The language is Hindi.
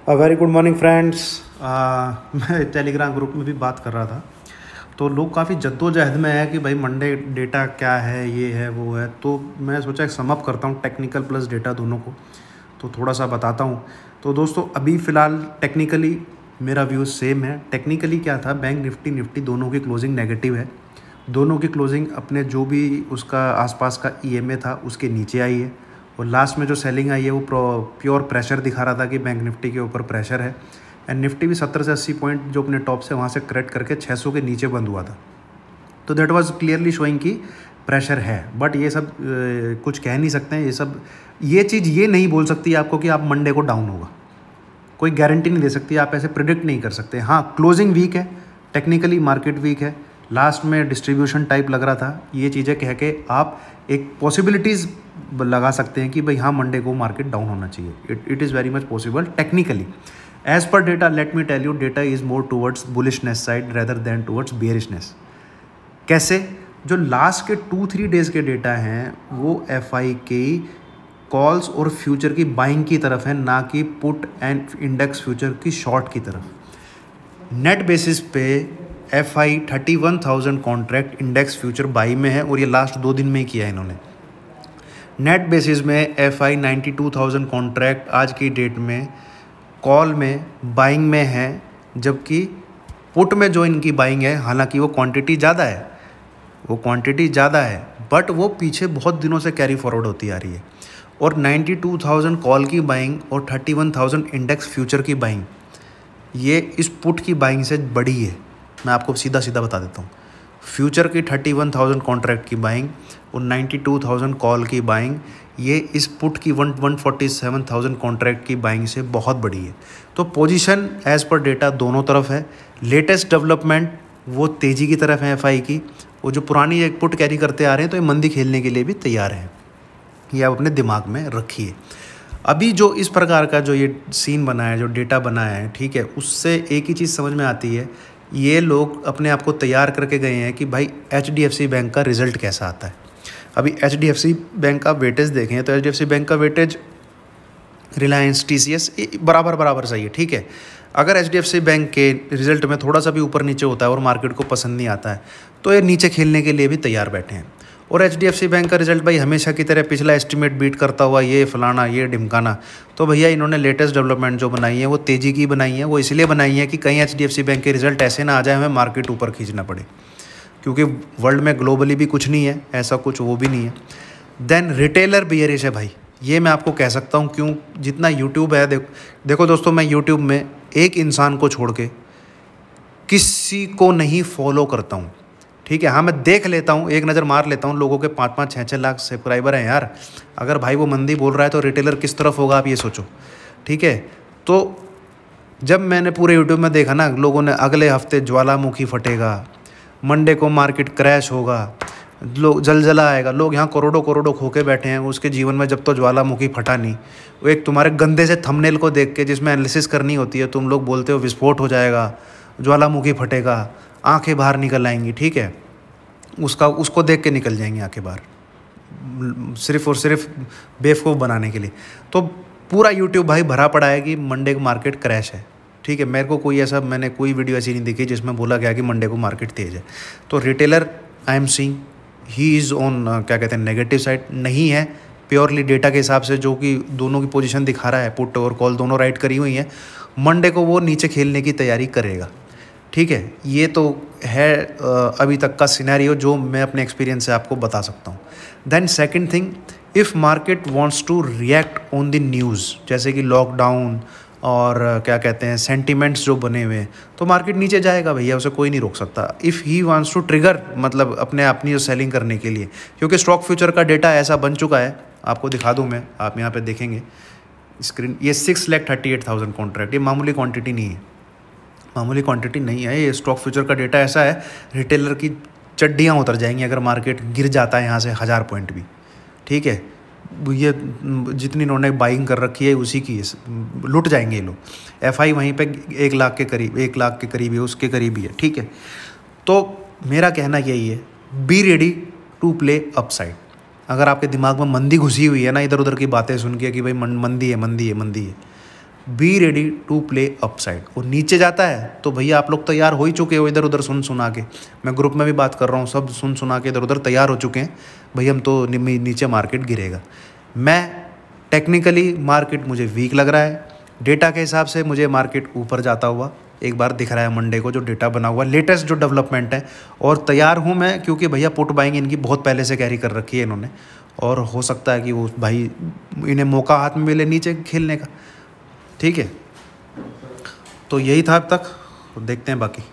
Very good morning friends. मैं टेलीग्राम ग्रुप में भी बात कर रहा था, तो लोग काफ़ी जद्दोजहद में है कि भाई मंडे डेटा क्या है, ये है वो है। तो मैं सोचा एक समअप करता हूँ टेक्निकल प्लस डेटा दोनों को, तो थोड़ा सा बताता हूँ। तो दोस्तों अभी फ़िलहाल टेक्निकली मेरा व्यू सेम है। टेक्निकली क्या था, बैंक निफ्टी दोनों की क्लोजिंग नेगेटिव है। दोनों की क्लोजिंग अपने जो भी उसका आसपास का ईएमए था उसके नीचे आई है, और लास्ट में जो सेलिंग आई है वो प्योर प्रेशर दिखा रहा था कि बैंक निफ्टी के ऊपर प्रेशर है। एंड निफ्टी भी 70 से 80 पॉइंट जो अपने टॉप से वहाँ से करेक्ट करके 600 के नीचे बंद हुआ था। तो दैट वाज क्लियरली शोइंग कि प्रेशर है। बट ये सब कुछ कह नहीं सकते हैं। ये चीज़ ये नहीं बोल सकती आपको कि आप मंडे को डाउन होगा, कोई गारंटी नहीं दे सकती, आप ऐसे प्रिडिक्ट नहीं कर सकते। हाँ, क्लोजिंग वीक है, टेक्निकली मार्केट वीक है, लास्ट में डिस्ट्रीब्यूशन टाइप लग रहा था। ये चीज़ें कह के आप एक पॉसिबिलिटीज़ लगा सकते हैं कि भाई हाँ मंडे को मार्केट डाउन होना चाहिए। It is very much possible technically. As per data, let me tell you, data is more towards bullishness side rather than towards bearishness. कैसे? जो लास्ट के 2-3 डेज़ के डेटा हैं वो एफआई के कॉल्स और फ्यूचर की बाइंग की तरफ है, ना कि पुट एंड इंडेक्स फ्यूचर की शॉर्ट की तरफ। नेट बेसिस पे FI 31,000 contract index future by में है, और ये लास्ट 2 दिन में ही किया है इन्होंने। नेट बेसिस में एफआई 92,000 कॉन्ट्रैक्ट आज की डेट में कॉल में बाइंग में है, जबकि पुट में जो इनकी बाइंग है, हालांकि वो क्वांटिटी ज़्यादा है, बट वो पीछे बहुत दिनों से कैरी फॉरवर्ड होती आ रही है। और 92,000 कॉल की बाइंग और 31,000 इंडेक्स फ्यूचर की बाइंग, ये इस पुट की बाइंग से बड़ी है। मैं आपको सीधा सीधा बता देता हूँ, फ्यूचर की 31,000 कॉन्ट्रैक्ट की बाइंग और 92,000 कॉल की बाइंग, ये इस पुट की 147,000 कॉन्ट्रैक्ट की बाइंग से बहुत बड़ी है। तो पोजीशन एज़ पर डेटा दोनों तरफ है। लेटेस्ट डेवलपमेंट वो तेज़ी की तरफ है एफआई की। वो जो पुरानी एक पुट कैरी करते आ रहे हैं, तो ये मंदी खेलने के लिए भी तैयार हैं। ये आप अपने दिमाग में रखिए। अभी जो इस प्रकार का जो ये सीन बना है, जो डेटा बना है, ठीक है, उससे एक ही चीज़ समझ में आती है, ये लोग अपने आप को तैयार करके गए हैं कि भाई एचडीएफसी बैंक का रिज़ल्ट कैसा आता है। अभी एचडीएफसी बैंक का वेटेज देखें तो एचडीएफसी बैंक का वेटेज रिलायंस, टीसीएस बराबर सही है, ठीक है। अगर एचडीएफसी बैंक के रिज़ल्ट में थोड़ा सा भी ऊपर नीचे होता है और मार्केट को पसंद नहीं आता है, तो ये नीचे खेलने के लिए भी तैयार बैठे हैं। और एचडीएफसी बैंक का रिजल्ट भाई हमेशा की तरह पिछला एस्टीमेट बीट करता हुआ, ये फलाना ये ढिमकाना। तो भैया इन्होंने लेटेस्ट डेवलपमेंट जो बनाई है वो तेज़ी की बनाई है। वो इसलिए बनाई है कि कहीं एचडीएफसी बैंक के रिजल्ट ऐसे ना आ जाए हमें मार्केट ऊपर खींचना पड़े, क्योंकि वर्ल्ड में ग्लोबली भी कुछ नहीं है ऐसा, कुछ वो भी नहीं है। देन रिटेलर बियरिश है भाई, ये मैं आपको कह सकता हूँ। क्यों? जितना यूट्यूब है, देखो दोस्तों, मैं यूट्यूब में एक इंसान को छोड़ के किसी को नहीं फॉलो करता हूँ, ठीक है। हाँ, मैं देख लेता हूँ, एक नज़र मार लेता हूँ, लोगों के 5-5, 6-6 लाख सब्सक्राइबर हैं यार। अगर भाई वो मंदी बोल रहा है तो रिटेलर किस तरफ होगा, आप ये सोचो, ठीक है। तो जब मैंने पूरे यूट्यूब में देखा ना, लोगों ने अगले हफ्ते ज्वालामुखी फटेगा, मंडे को मार्केट क्रैश होगा, लोग जलजला आएगा, लोग यहाँ करोड़ों खो के बैठे हैं, उसके जीवन में जब तो ज्वालामुखी फटा नहीं। वो एक तुम्हारे गंदे से थंबनेल को देख के जिसमें एनालिसिस करनी होती है, तुम लोग बोलते हो विस्फोट हो जाएगा, ज्वालामुखी फटेगा, आंखें बाहर निकल आएंगी, ठीक है। उसको देख के निकल जाएंगी आंखें बाहर, सिर्फ और सिर्फ बेवकूफ़ बनाने के लिए। तो पूरा यूट्यूब भाई भरा पड़ा है कि मंडे को मार्केट क्रैश है, ठीक है। मेरे को मैंने कोई वीडियो ऐसी नहीं देखी जिसमें बोला गया कि मंडे को मार्केट तेज़ है। तो retailer I am seeing he is on क्या कहते हैं नेगेटिव साइड, नहीं है प्योरली डेटा के हिसाब से, जो कि दोनों की पोजीशन दिखा रहा है, पुट और कॉल दोनों राइट करी हुई हैं। मंडे को वो नीचे खेलने की तैयारी करेगा, ठीक है। ये तो है अभी तक का सिनेरियो जो मैं अपने एक्सपीरियंस से आपको बता सकता हूँ। Then second thing, if market wants to react on the news, जैसे कि लॉकडाउन और क्या कहते हैं सेंटिमेंट्स जो बने हुए हैं, तो मार्केट नीचे जाएगा भैया, उसे कोई नहीं रोक सकता। If he wants to trigger, मतलब अपनी सेलिंग करने के लिए, क्योंकि स्टॉक फ्यूचर का डेटा ऐसा बन चुका है, आपको दिखा दूँ मैं, आप यहाँ पे देखेंगे स्क्रीन, ये 6,38,000 कॉन्ट्रैक्ट, ये मामूली क्वांटिटी नहीं है, मामूली क्वांटिटी नहीं है। ये स्टॉक फ्यूचर का डेटा ऐसा है, रिटेलर की चड्डियाँ उतर जाएंगी अगर मार्केट गिर जाता है यहाँ से 1000 पॉइंट भी, ठीक है। ये जितनी इन्होंने बाइंग कर रखी है उसी की लुट जाएंगे ये लोग। एफआई वहीं पे 1 लाख के करीब है, उसके करीब ही है, ठीक है। तो मेरा कहना यही है, be ready to play upside. अगर आपके दिमाग में मंदी घुसी हुई है ना, इधर उधर की बातें सुन के कि भाई मंदी है, be ready to play upside. और नीचे जाता है तो भैया आप लोग तैयार हो ही चुके हो, इधर उधर सुन सुना के, मैं ग्रुप में भी बात कर रहा हूँ, सब सुन सुना के इधर उधर तैयार हो चुके हैं भैया हम तो नीचे मार्केट गिरेगा। मैं टेक्निकली मार्केट मुझे वीक लग रहा है, डेटा के हिसाब से मुझे मार्केट ऊपर जाता हुआ एक बार दिख रहा है मंडे को, जो डेटा बना हुआ लेटेस्ट जो डेवलपमेंट है। और तैयार हूँ मैं, क्योंकि भैया पुट बाइंग इनकी बहुत पहले से कैरी कर रखी है इन्होंने, और हो सकता है कि वो भाई इन्हें मौका हाथ में मिले नीचे खेलने का। ठीक है, तो यही था अब तक, देखते हैं बाकी।